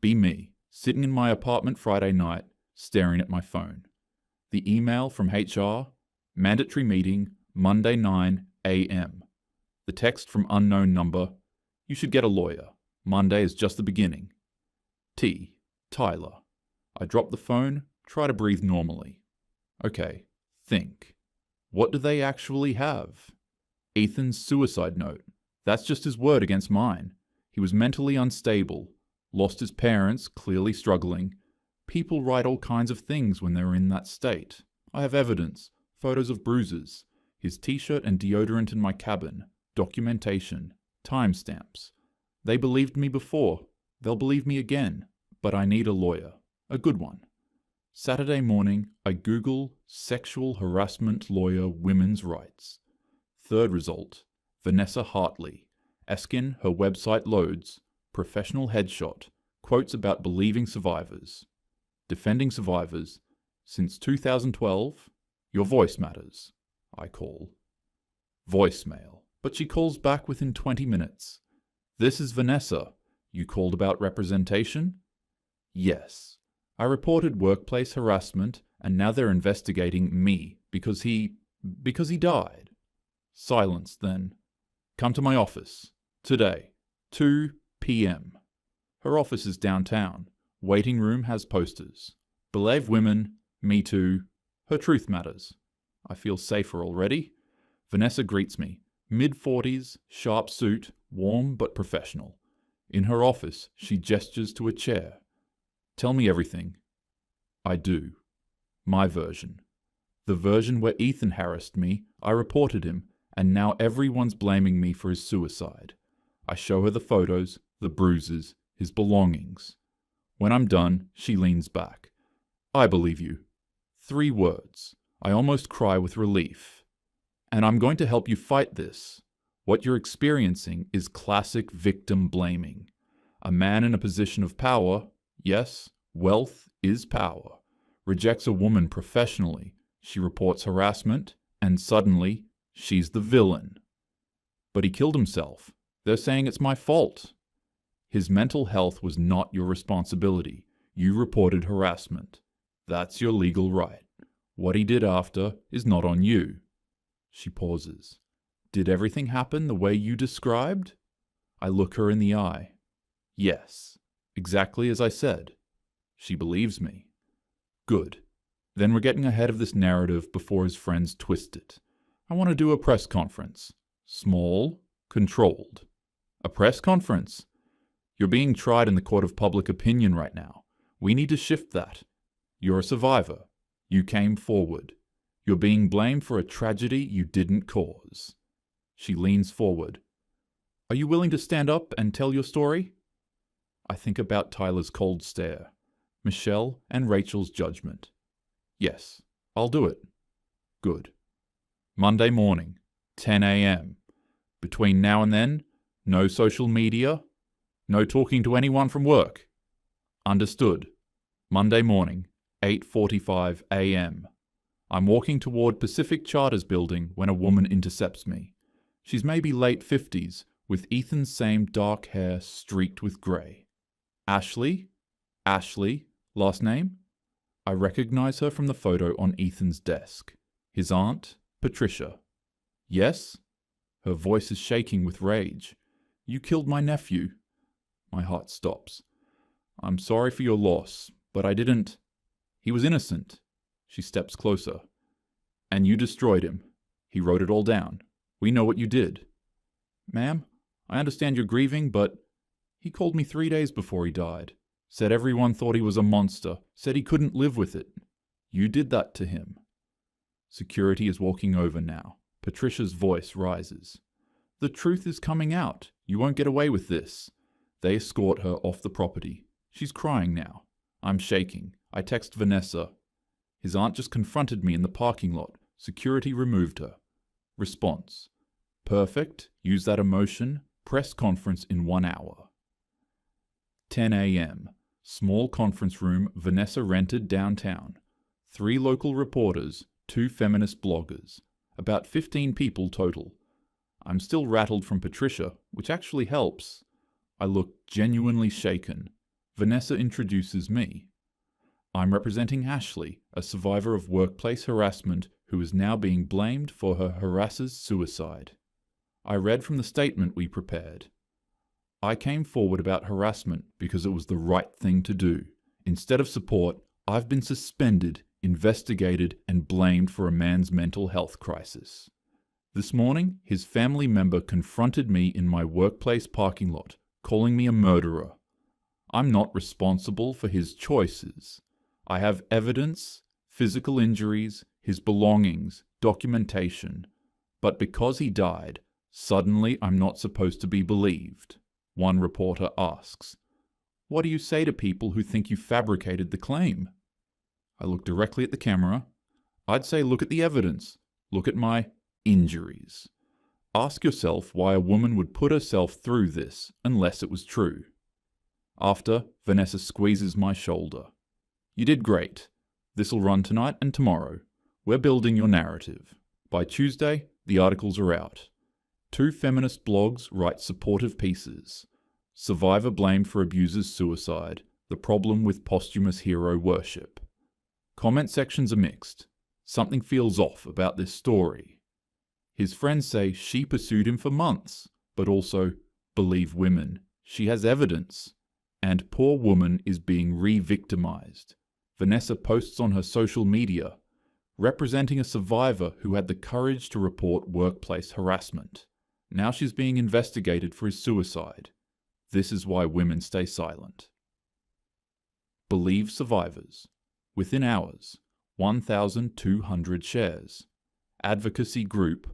Be me, sitting in my apartment Friday night, staring at my phone. The email from HR, mandatory meeting, Monday 9 a.m. The text from unknown number, you should get a lawyer. Monday is just the beginning. T. Tyler. I drop the phone, try to breathe normally. Okay, think. What do they actually have? Ethan's suicide note. That's just his word against mine. He was mentally unstable, lost his parents, clearly struggling. People write all kinds of things when they're in that state. I have evidence, photos of bruises, his t-shirt and deodorant in my cabin, documentation, timestamps. They believed me before. They'll believe me again. But I need a lawyer. A good one. Saturday morning, I Google sexual harassment lawyer women's rights. Third result, Vanessa Hartley. Asking her website loads, professional headshot, quotes about believing survivors. Defending survivors. Since 2012, your voice matters. I call. Voicemail. But she calls back within 20 minutes. This is Vanessa. You called about representation? Yes. I reported workplace harassment and now they're investigating me because he died. Silence then. Come to my office. Today. 2 p.m. Her office is downtown. Waiting room has posters. Believe women, me too. Her truth matters. I feel safer already. Vanessa greets me. Mid-40s, sharp suit, warm but professional. In her office, she gestures to a chair. Tell me everything. I do. My version. The version where Ethan harassed me, I reported him, and now everyone's blaming me for his suicide. I show her the photos, the bruises, his belongings. When I'm done, she leans back. I believe you. 3 words. I almost cry with relief. And I'm going to help you fight this. What you're experiencing is classic victim blaming. A man in a position of power, yes, wealth is power, rejects a woman professionally. She reports harassment, and suddenly, she's the villain. But he killed himself. They're saying it's my fault. His mental health was not your responsibility. You reported harassment. That's your legal right. What he did after is not on you. She pauses. Did everything happen the way you described? I look her in the eye. Yes, exactly as I said. She believes me. Good. Then we're getting ahead of this narrative before his friends twist it. I want to do a press conference. Small, controlled. A press conference? You're being tried in the court of public opinion right now. We need to shift that. You're a survivor. You came forward. You're being blamed for a tragedy you didn't cause. She leans forward. Are you willing to stand up and tell your story? I think about Tyler's cold stare, Michelle and Rachel's judgment. Yes, I'll do it. Good. Monday morning, 10 a.m. Between now and then, no social media, no talking to anyone from work. Understood. Monday morning, 8:45 a.m. I'm walking toward Pacific Charters building when a woman intercepts me. She's maybe late 50s, with Ethan's same dark hair streaked with grey. Ashley? Ashley, last name? I recognize her from the photo on Ethan's desk. His aunt, Patricia. Yes? Her voice is shaking with rage. You killed my nephew. My heart stops. I'm sorry for your loss, but I didn't. He was innocent. She steps closer. And you destroyed him. He wrote it all down. We know what you did. Ma'am, I understand you're grieving, but he called me 3 days before he died. Said everyone thought he was a monster. Said he couldn't live with it. You did that to him. Security is walking over now. Patricia's voice rises. The truth is coming out. You won't get away with this. They escort her off the property. She's crying now. I'm shaking. I text Vanessa. His aunt just confronted me in the parking lot. Security removed her. Response. Perfect. Use that emotion. Press conference in 1 hour. 10 a.m. Small conference room Vanessa rented downtown. 3 local reporters, 2 feminist bloggers. About 15 people total. I'm still rattled from Patricia, which actually helps. I look genuinely shaken. Vanessa introduces me. I'm representing Ashley, a survivor of workplace harassment who is now being blamed for her harasser's suicide. I read from the statement we prepared. I came forward about harassment because it was the right thing to do. Instead of support, I've been suspended, investigated, and blamed for a man's mental health crisis. This morning, his family member confronted me in my workplace parking lot, calling me a murderer. I'm not responsible for his choices. I have evidence, physical injuries, his belongings, documentation. But because he died, suddenly I'm not supposed to be believed. One reporter asks, "What do you say to people who think you fabricated the claim?" I look directly at the camera. I'd say look at the evidence. Look at my injuries. Ask yourself why a woman would put herself through this unless it was true. After, Vanessa squeezes my shoulder. You did great. This'll run tonight and tomorrow. We're building your narrative. By Tuesday, the articles are out. 2 feminist blogs write supportive pieces. Survivor blamed for abuser's suicide. The problem with posthumous hero worship. Comment sections are mixed. Something feels off about this story. His friends say she pursued him for months, but also, believe women. She has evidence. And poor woman is being re-victimized. Vanessa posts on her social media, representing a survivor who had the courage to report workplace harassment. Now she's being investigated for his suicide. This is why women stay silent. Believe survivors. Within hours, 1,200 shares. Advocacy group,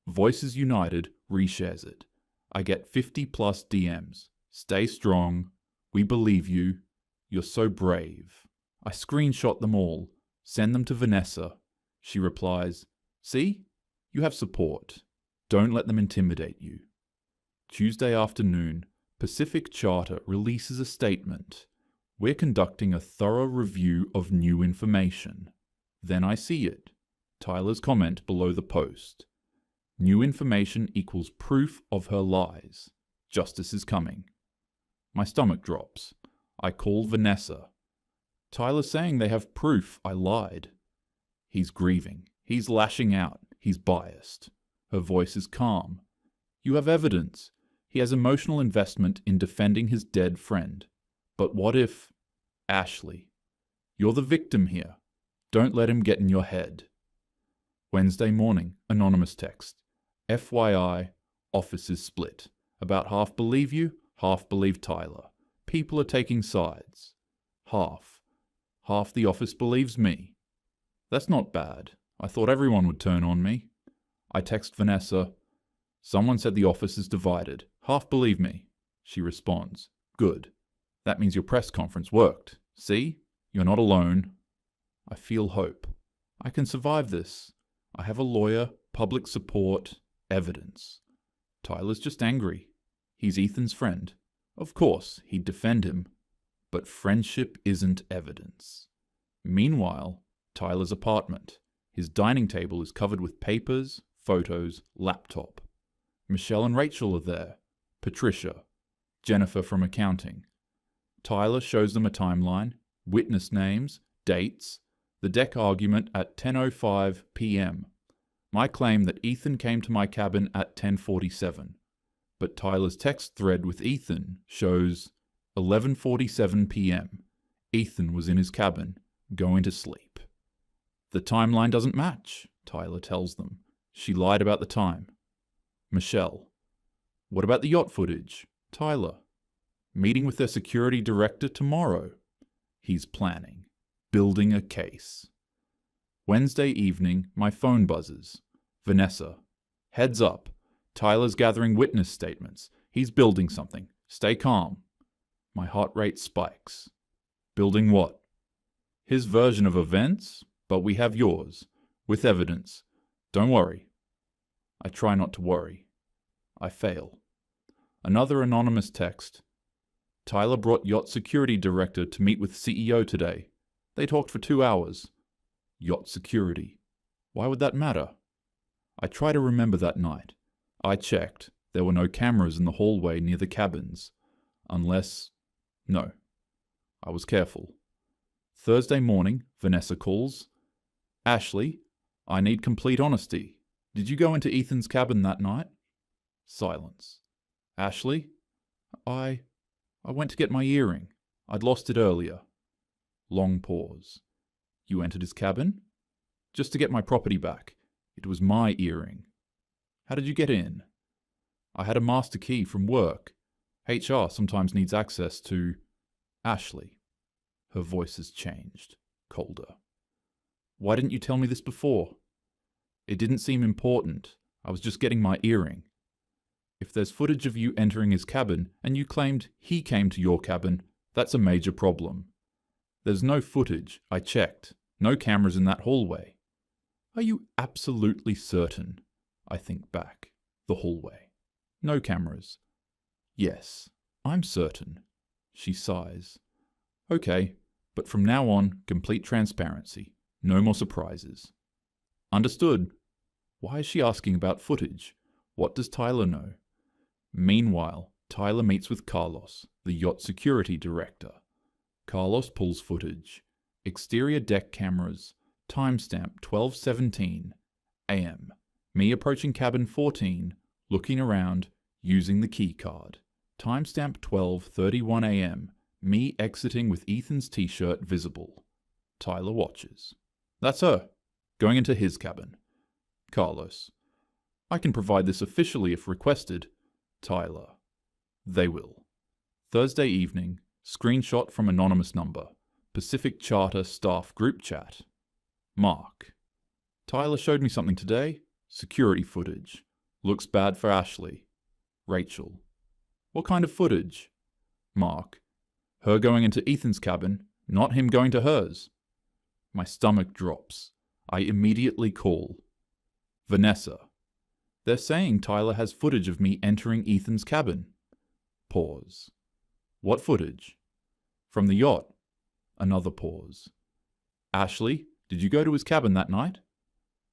Voices United, reshares it. I get 50+ DMs. Stay strong. We believe you. You're so brave. I screenshot them all, send them to Vanessa. She replies, "See? You have support. Don't let them intimidate you." Tuesday afternoon, Pacific Charter releases a statement. We're conducting a thorough review of new information. Then I see it. Tyler's comment below the post. New information equals proof of her lies. Justice is coming. My stomach drops. I call Vanessa. Tyler's saying they have proof I lied. He's grieving. He's lashing out. He's biased. Her voice is calm. You have evidence. He has emotional investment in defending his dead friend. But what if... Ashley. You're the victim here. Don't let him get in your head. Wednesday morning, anonymous text. FYI, office is split. About half believe you, half believe Tyler. People are taking sides. Half. Half the office believes me. That's not bad. I thought everyone would turn on me. I text Vanessa. Someone said the office is divided. Half believe me. She responds. Good. That means your press conference worked. See? You're not alone. I feel hope. I can survive this. I have a lawyer, public support, evidence. Tyler's just angry. He's Ethan's friend. Of course, he'd defend him. But friendship isn't evidence. Meanwhile, Tyler's apartment. His dining table is covered with papers, photos, laptop. Michelle and Rachel are there. Patricia. Jennifer from accounting. Tyler shows them a timeline, witness names, dates, the deck argument at 10:05 p.m. My claim that Ethan came to my cabin at 10:47. But Tyler's text thread with Ethan shows 11:47 p.m. Ethan was in his cabin, going to sleep. The timeline doesn't match, Tyler tells them. She lied about the time. Michelle. What about the yacht footage? Tyler. Meeting with their security director tomorrow. He's planning. Building a case. Wednesday evening, my phone buzzes. Vanessa. Heads up. Tyler's gathering witness statements. He's building something. Stay calm. My heart rate spikes. Building what? His version of events, but we have yours. With evidence. Don't worry. I try not to worry. I fail. Another anonymous text. Tyler brought yacht security director to meet with CEO today. They talked for 2 hours. Yacht security. Why would that matter? I try to remember that night. I checked. There were no cameras in the hallway near the cabins. Unless... No. I was careful. Thursday morning, Vanessa calls. Ashley, I need complete honesty. Did you go into Ethan's cabin that night? Silence. Ashley, I went to get my earring. I'd lost it earlier. Long pause. You entered his cabin? Just to get my property back. It was my earring. How did you get in? I had a master key from work. HR sometimes needs access to... Ashley. Her voice has changed, colder. Why didn't you tell me this before? It didn't seem important. I was just getting my earring. If there's footage of you entering his cabin and you claimed he came to your cabin, that's a major problem. There's no footage, I checked. No cameras in that hallway. Are you absolutely certain? I think back. The hallway. No cameras. Yes, I'm certain. She sighs. Okay, but from now on, complete transparency. No more surprises. Understood. Why is she asking about footage? What does Tyler know? Meanwhile, Tyler meets with Carlos, the yacht security director. Carlos pulls footage. Exterior deck cameras. Timestamp 12:17 a.m. Me approaching cabin 14, looking around, using the key card. Timestamp 12:31 a.m. Me exiting with Ethan's t-shirt visible. Tyler watches. That's her. Going into his cabin. Carlos. I can provide this officially if requested. Tyler. They will. Thursday evening. Screenshot from anonymous number. Pacific Charter staff group chat. Mark. Tyler showed me something today. Security footage. Looks bad for Ashley. Rachel. What kind of footage? Mark. Her going into Ethan's cabin, not him going to hers. My stomach drops. I immediately call. Vanessa. They're saying Tyler has footage of me entering Ethan's cabin. Pause. What footage? From the yacht. Another pause. Ashley, did you go to his cabin that night?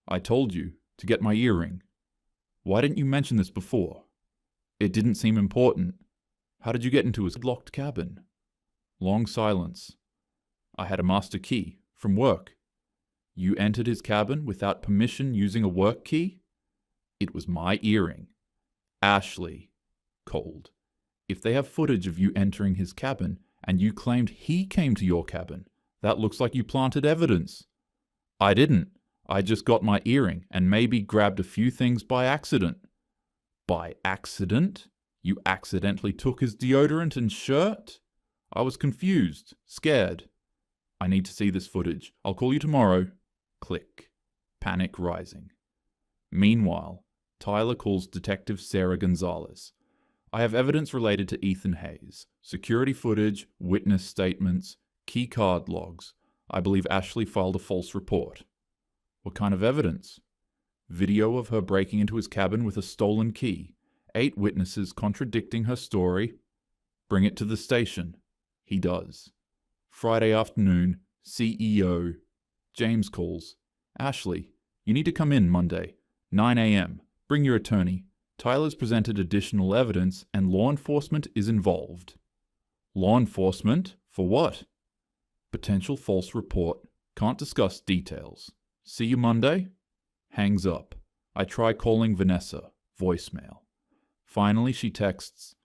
I told you, to get my earring. Why didn't you mention this before? It didn't seem important. How did you get into his locked cabin? Long silence. I had a master key, from work. You entered his cabin without permission using a work key? It was my earring. Ashley. Cold. If they have footage of you entering his cabin, and you claimed he came to your cabin, that looks like you planted evidence. I didn't. I just got my earring and maybe grabbed a few things by accident. By accident? You accidentally took his deodorant and shirt? I was confused, scared. I need to see this footage. I'll call you tomorrow. Click. Panic rising. Meanwhile, Tyler calls Detective Sarah Gonzalez. I have evidence related to Ethan Hayes. Security footage, witness statements, key card logs. I believe Ashley filed a false report. What kind of evidence? Video of her breaking into his cabin with a stolen key. 8 witnesses contradicting her story. Bring it to the station. He does. Friday afternoon, CEO. James calls. Ashley, you need to come in Monday, 9 a.m. Bring your attorney. Tyler's presented additional evidence and law enforcement is involved. Law enforcement? For what? Potential false report. Can't discuss details. See you Monday? Hangs up. I try calling Vanessa. Voicemail. Finally, she texts,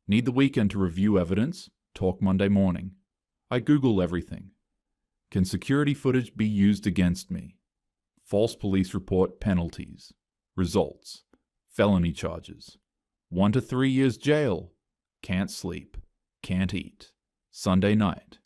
need the weekend to review evidence. Talk Monday morning. I Google everything. Can security footage be used against me? False police report penalties. Results. Felony charges. 1 to 3 years jail. Can't sleep. Can't eat. Sunday night.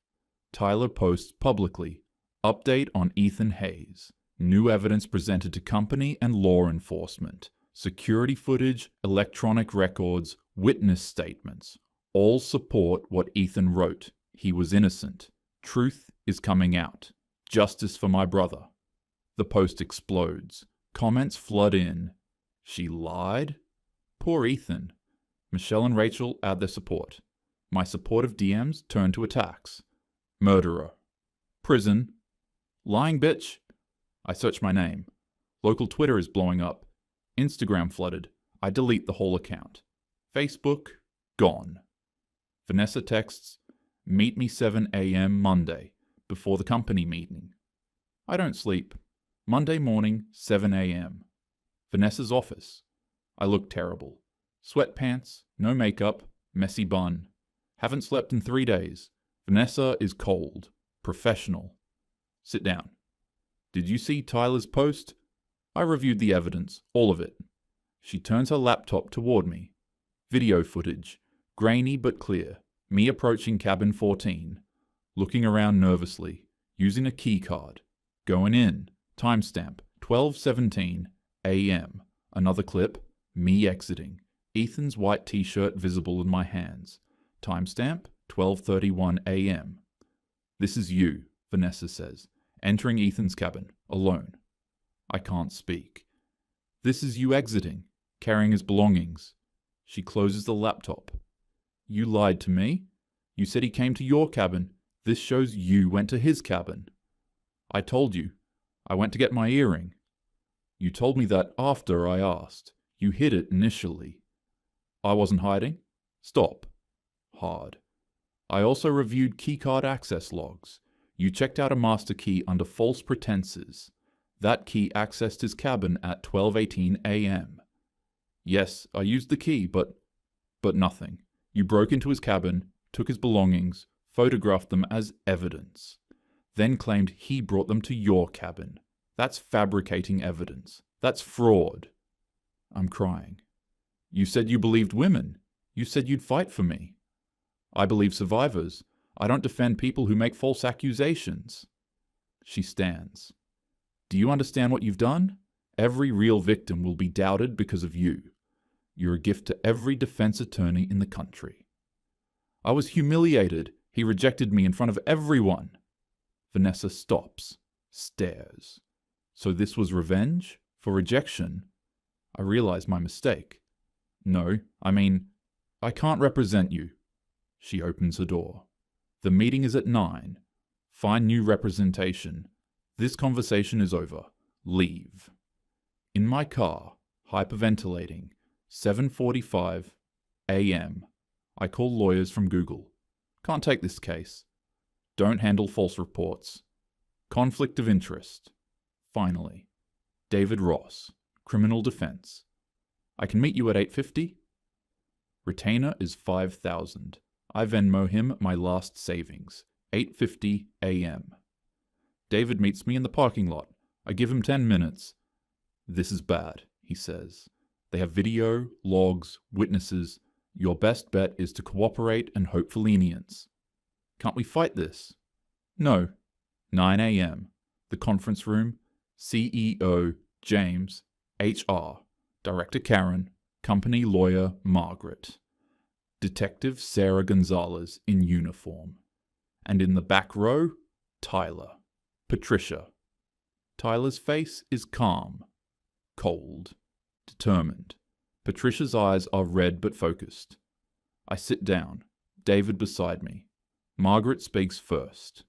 Tyler posts publicly. Update on Ethan Hayes. New evidence presented to company and law enforcement. Security footage, electronic records, witness statements. All support what Ethan wrote. He was innocent. Truth is coming out. Justice for my brother. The post explodes. Comments flood in. She lied? Poor Ethan. Michelle and Rachel add their support. My supportive DMs turn to attacks. Murderer. Prison. Lying bitch. I search my name. Local Twitter is blowing up. Instagram flooded. I delete the whole account. Facebook, gone. Vanessa texts, Meet me 7 a.m. Monday, before the company meeting. I don't sleep. Monday morning, 7 a.m. Vanessa's office. I look terrible. Sweatpants, no makeup, messy bun. Haven't slept in 3 days. Vanessa is cold. Professional. Sit down. Did you see Tyler's post? I reviewed the evidence, all of it. She turns her laptop toward me. Video footage, grainy but clear. Me approaching cabin 14, looking around nervously, using a key card. Going in. Timestamp, 12:17 a.m. Another clip, me exiting. Ethan's white t-shirt visible in my hands. Timestamp, 12:31 a.m. This is you, Vanessa says, entering Ethan's cabin, alone. I can't speak. This is you exiting, carrying his belongings. She closes the laptop. You lied to me. You said he came to your cabin. This shows you went to his cabin. I told you. I went to get my earring. You told me that after I asked. You hid it initially. I wasn't hiding. Stop. Hard. I also reviewed keycard access logs. You checked out a master key under false pretenses. That key accessed his cabin at 12:18 a.m. Yes, I used the key, but nothing. You broke into his cabin, took his belongings, photographed them as evidence, then claimed he brought them to your cabin. That's fabricating evidence. That's fraud. I'm crying. You said you believed women. You said you'd fight for me. I believe survivors. I don't defend people who make false accusations. She stands. Do you understand what you've done? Every real victim will be doubted because of you. You're a gift to every defense attorney in the country. I was humiliated. He rejected me in front of everyone. Vanessa stops, stares. So this was revenge? For rejection? I realize my mistake. No, I can't represent you. She opens the door. The meeting is at 9. Find new representation. This conversation is over. Leave. In my car, hyperventilating, 7:45 a.m. I call lawyers from Google. Can't take this case. Don't handle false reports. Conflict of interest. Finally. David Ross, criminal defense. I can meet you at 8:50. Retainer is 5,000. I Venmo him my last savings. 8:50 a.m. David meets me in the parking lot. I give him 10 minutes. This is bad, he says. They have video, logs, witnesses. Your best bet is to cooperate and hope for lenience. Can't we fight this? No. 9 a.m. The conference room. CEO James. HR. Director Karen. Company lawyer Margaret. Detective Sarah Gonzalez in uniform. And in the back row, Tyler. Patricia. Tyler's face is calm. Cold. Determined. Patricia's eyes are red but focused. I sit down. David beside me. Margaret speaks first.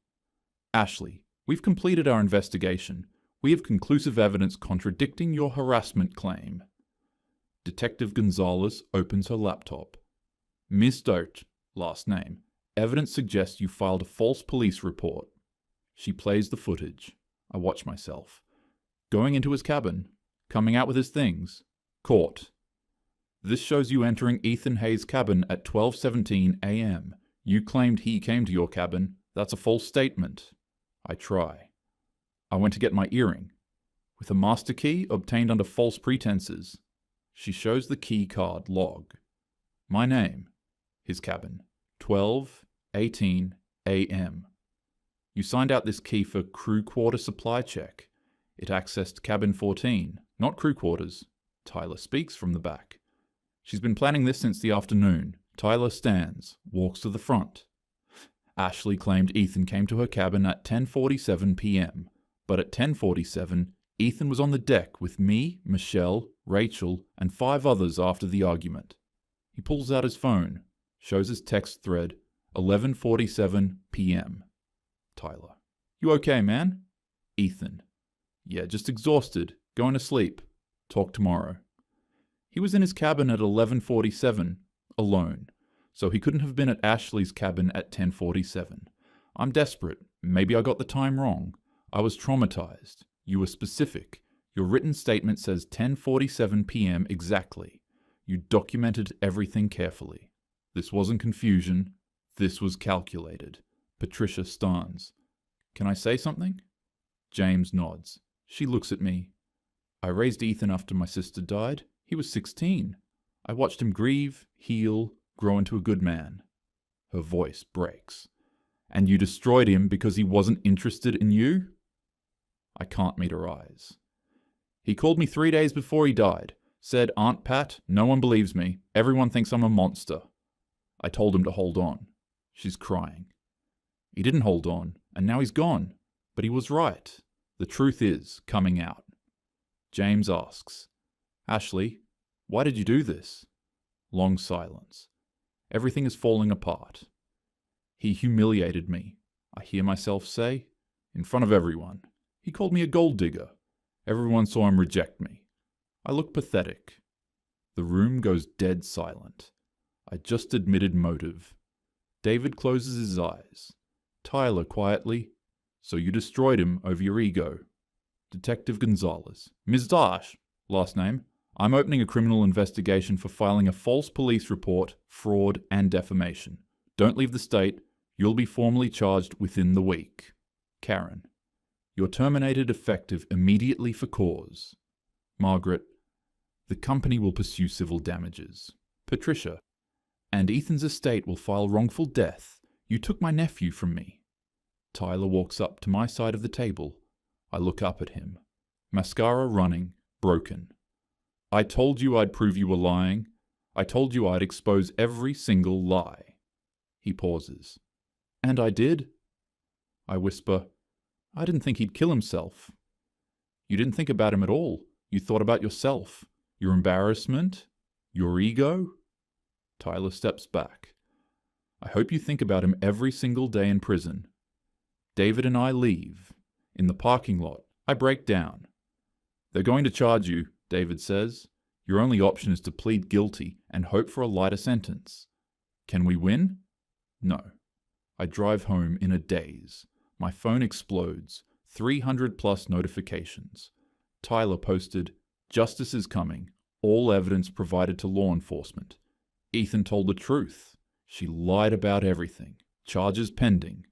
Ashley, we've completed our investigation. We have conclusive evidence contradicting your harassment claim. Detective Gonzalez opens her laptop. Ms. Dote, last name. Evidence suggests you filed a false police report. She plays the footage. I watch myself. Going into his cabin. Coming out with his things. Caught. This shows you entering Ethan Hayes' cabin at 12:17 a.m. You claimed he came to your cabin. That's a false statement. I try. I went to get my earring. With a master key obtained under false pretenses. She shows the key card log. My name. His cabin. 12:18 a.m. You signed out this key for crew quarter supply check. It accessed cabin 14, not crew quarters. Tyler speaks from the back. She's been planning this since the afternoon. Tyler stands, walks to the front. Ashley claimed Ethan came to her cabin at 10:47 p.m., but at 10:47, Ethan was on the deck with me, Michelle, Rachel, and 5 others after the argument. He pulls out his phone, shows his text thread, 11:47 p.m. Tyler. You okay, man? Ethan. Yeah, just exhausted. Going to sleep. Talk tomorrow. He was in his cabin at 11:47, alone. so he couldn't have been at Ashley's cabin at 10:47. I'm desperate. Maybe I got the time wrong. I was traumatized. You were specific. Your written statement says 10:47 p.m. exactly. You documented everything carefully. This wasn't confusion. This was calculated. Patricia Starnes. Can I say something? James nods. She looks at me. I raised Ethan after my sister died. He was 16. I watched him grieve, heal, grow into a good man. Her voice breaks. And you destroyed him because he wasn't interested in you? I can't meet her eyes. He called me 3 days before he died. Said, Aunt Pat, no one believes me. Everyone thinks I'm a monster. I told him to hold on. She's crying. He didn't hold on, and now he's gone. But he was right. The truth is coming out. James asks, Ashley, why did you do this? Long silence. Everything is falling apart. He humiliated me, I hear myself say, in front of everyone. He called me a gold digger. Everyone saw him reject me. I look pathetic. The room goes dead silent. I just admitted motive. David closes his eyes. Tyler quietly, so you destroyed him over your ego. Detective Gonzalez. Ms. Dash, last name. I'm opening a criminal investigation for filing a false police report, fraud, and defamation. Don't leave the state. You'll be formally charged within the week. Karen. You're terminated effective immediately for cause. Margaret. The company will pursue civil damages. Patricia. And Ethan's estate will file wrongful death. You took my nephew from me. Tyler walks up to my side of the table. I look up at him. Mascara running, broken. I told you I'd prove you were lying. I told you I'd expose every single lie. He pauses. And I did? I whisper, I didn't think he'd kill himself. You didn't think about him at all. You thought about yourself, your embarrassment, your ego. Tyler steps back. I hope you think about him every single day in prison. David and I leave. In the parking lot, I break down. They're going to charge you, David says. Your only option is to plead guilty and hope for a lighter sentence. Can we win? No. I drive home in a daze. My phone explodes. 300 plus notifications. Tyler posted, Justice is coming. All evidence provided to law enforcement. Ethan told the truth. She lied about everything. Charges pending.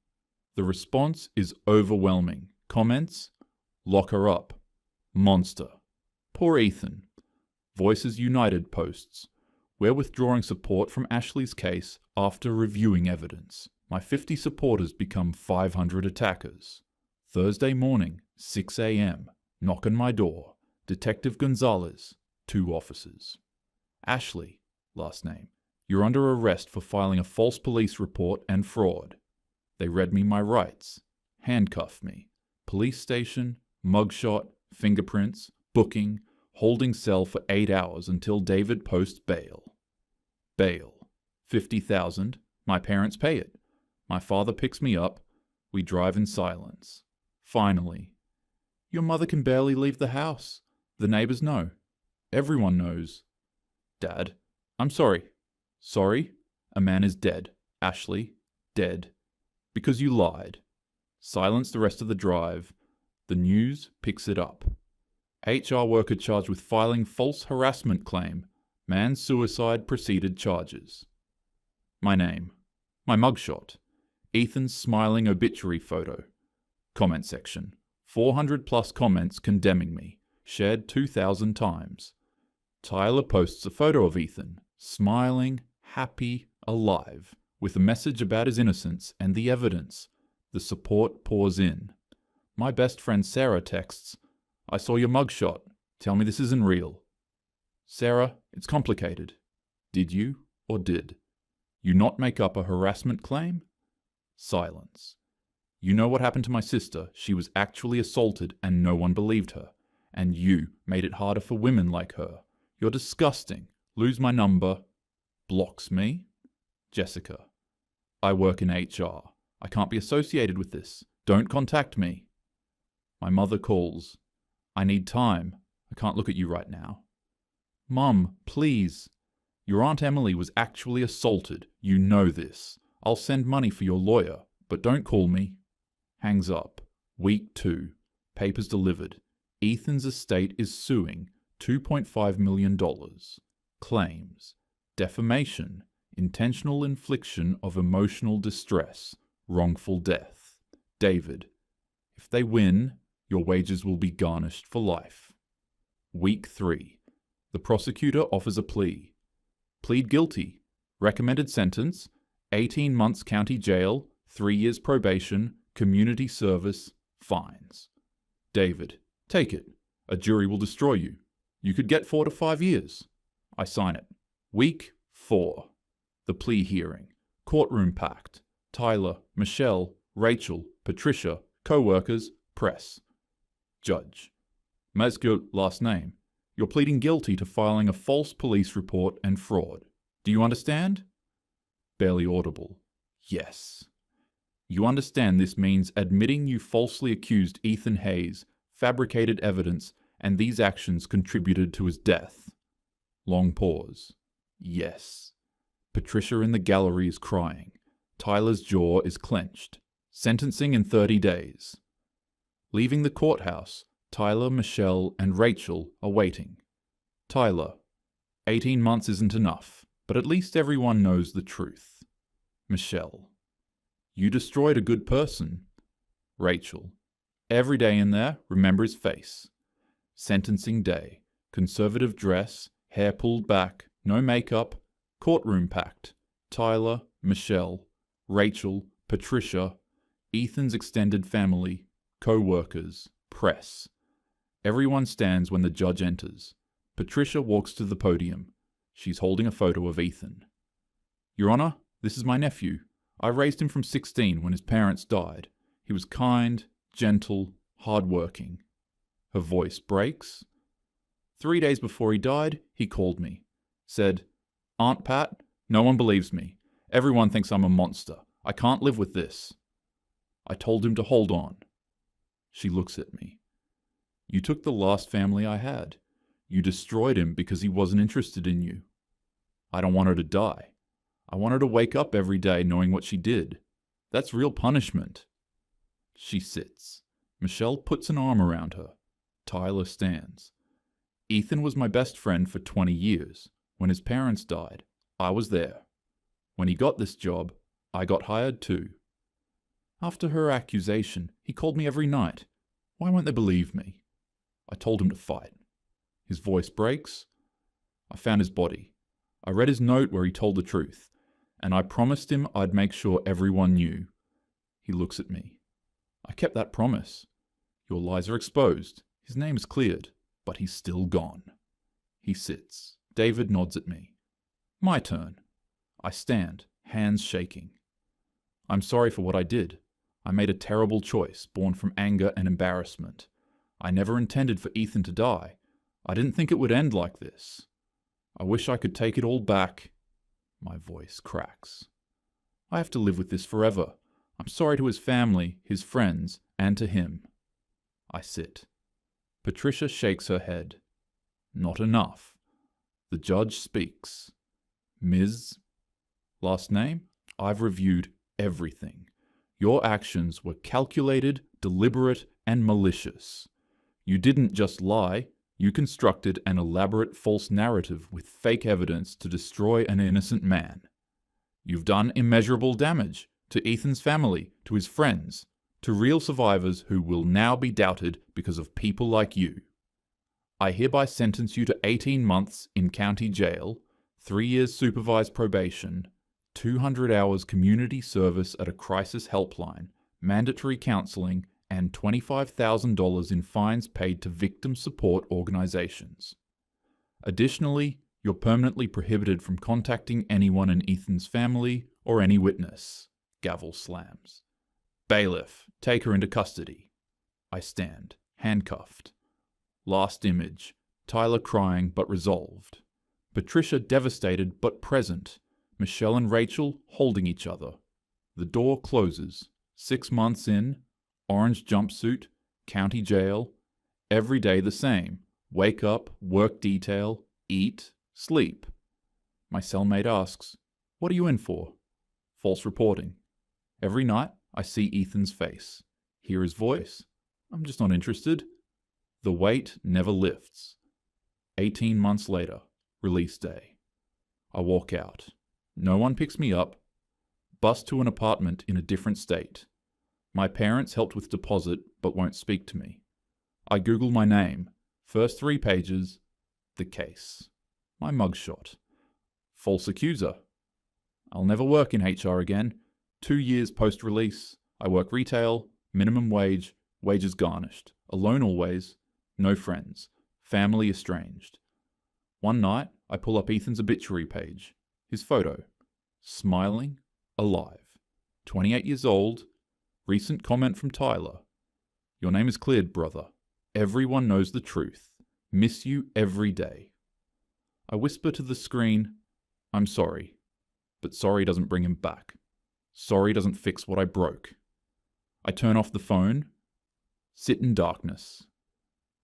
The response is overwhelming. Comments? Lock her up. Monster. Poor Ethan. Voices United posts. We're withdrawing support from Ashley's case after reviewing evidence. My 50 supporters become 500 attackers. Thursday morning, 6 a.m. Knock on my door. Detective Gonzalez. 2 officers. Ashley, last name. You're under arrest for filing a false police report and fraud. They read me my rights. Handcuff me. Police station, mugshot, fingerprints, booking, holding cell for 8 hours until David posts bail. Bail. $50,000. My parents pay it. My father picks me up. We drive in silence. Finally. Your mother can barely leave the house. The neighbors know. Everyone knows. Dad, I'm sorry. Sorry? A man is dead. Ashley, dead. Because you lied. Silence the rest of the drive. The news picks it up. HR worker charged with filing false harassment claim. Man's suicide preceded charges. My name. My mugshot. Ethan's smiling obituary photo. Comment section. 400 plus comments condemning me. Shared 2,000 times. Tyler posts a photo of Ethan, smiling, happy, alive, with a message about his innocence and the evidence. The support pours in. My best friend Sarah texts, I saw your mugshot. Tell me this isn't real. Sarah, it's complicated. Did you or did you not make up a harassment claim? Silence. You know what happened to my sister. She was actually assaulted and no one believed her. And you made it harder for women like her. You're disgusting. Lose my number. Blocks me. Jessica. I work in HR. I can't be associated with this. Don't contact me. My mother calls. I need time. I can't look at you right now. Mum, please. Your Aunt Emily was actually assaulted. You know this. I'll send money for your lawyer, but don't call me. Hangs up. Week 2. Papers delivered. Ethan's estate is suing $2.5 million. Claims: defamation, intentional infliction of emotional distress, wrongful death. David: if they win, your wages will be garnished for life. Week 3. The prosecutor offers a plea. Plead guilty. Recommended sentence: 18 months county jail, 3 years probation, community service, fines. David: take it. A jury will destroy you. You could get 4 to 5 years. I sign it. Week 4. The plea hearing. Courtroom packed. Tyler, Michelle, Rachel, Patricia, co-workers, press. Judge: Maz's your last name. You're pleading guilty to filing a false police report and fraud. Do you understand? Barely audible. Yes. You understand this means admitting you falsely accused Ethan Hayes, fabricated evidence, and these actions contributed to his death. Long pause. Yes. Patricia in the gallery is crying. Tyler's jaw is clenched. Sentencing in 30 days. Leaving the courthouse, Tyler, Michelle, and Rachel are waiting. Tyler: 18 months isn't enough, but at least everyone knows the truth. Michelle: you destroyed a good person. Rachel: every day in there, remember his face. Sentencing day. Conservative dress, hair pulled back, no makeup, courtroom packed. Tyler, Michelle, Rachel, Patricia, Ethan's extended family, co-workers, press. Everyone stands when the judge enters. Patricia walks to the podium. She's holding a photo of Ethan. Your Honor, this is my nephew. I raised him from 16 when his parents died. He was kind, gentle, hard-working. Her voice breaks. 3 days before he died, he called me. Said, Aunt Pat, no one believes me. Everyone thinks I'm a monster. I can't live with this. I told him to hold on. She looks at me. You took the last family I had. You destroyed him because he wasn't interested in you. I don't want her to die. I want her to wake up every day knowing what she did. That's real punishment. She sits. Michelle puts an arm around her. Tyler stands. Ethan was my best friend for 20 years. When his parents died, I was there. When he got this job, I got hired too. After her accusation, he called me every night. Why won't they believe me? I told him to fight. His voice breaks. I found his body. I read his note where he told the truth, and I promised him I'd make sure everyone knew. He looks at me. I kept that promise. Your lies are exposed. His name is cleared, but he's still gone. He sits. David nods at me. My turn. I stand, hands shaking. I'm sorry for what I did. I made a terrible choice, born from anger and embarrassment. I never intended for Ethan to die. I didn't think it would end like this. I wish I could take it all back. My voice cracks. I have to live with this forever. I'm sorry to his family, his friends, and to him. I sit. Patricia shakes her head. Not enough. The judge speaks. Ms. Last name? I've reviewed everything. Your actions were calculated, deliberate, and malicious. You didn't just lie. You constructed an elaborate false narrative with fake evidence to destroy an innocent man. You've done immeasurable damage to Ethan's family, to his friends, to real survivors who will now be doubted because of people like you. I hereby sentence you to 18 months in county jail, 3 years supervised probation, 200 hours community service at a crisis helpline, mandatory counseling, and $25,000 in fines paid to victim support organizations. Additionally, you're permanently prohibited from contacting anyone in Ethan's family or any witness. Gavel slams. Bailiff, take her into custody. I stand, handcuffed. Last image. Tyler crying but resolved. Patricia devastated but present. Michelle and Rachel holding each other. The door closes. 6 months in. Orange jumpsuit, county jail, every day the same. Wake up, work detail, eat, sleep. My cellmate asks, "What are you in for?" False reporting. Every night, I see Ethan's face, hear his voice. I'm just not interested. The weight never lifts. 18 months later, release day. I walk out. No one picks me up. Bus to an apartment in a different state. My parents helped with deposit but won't speak to me. I Google my name. First 3 pages, the case. My mugshot. False accuser. I'll never work in HR again. 2 years post-release. I work retail, minimum wage, wages garnished. Alone always, no friends. Family estranged. One night, I pull up Ethan's obituary page. His photo. Smiling, alive. 28 years old. Recent comment from Tyler. Your name is cleared, brother. Everyone knows the truth. Miss you every day. I whisper to the screen, I'm sorry. But sorry doesn't bring him back. Sorry doesn't fix what I broke. I turn off the phone. Sit in darkness.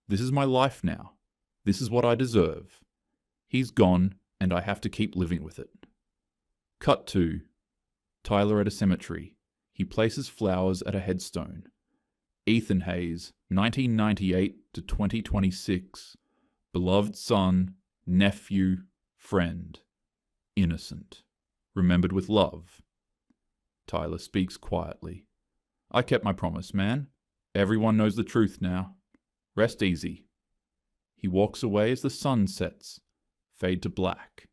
This is my life now. This is what I deserve. He's gone, and I have to keep living with it. Cut to Tyler at a cemetery. He places flowers at a headstone. Ethan Hayes, 1998 to 2026. Beloved son, nephew, friend. Innocent. Remembered with love. Tyler speaks quietly. I kept my promise, man. Everyone knows the truth now. Rest easy. He walks away as the sun sets. Fade to black.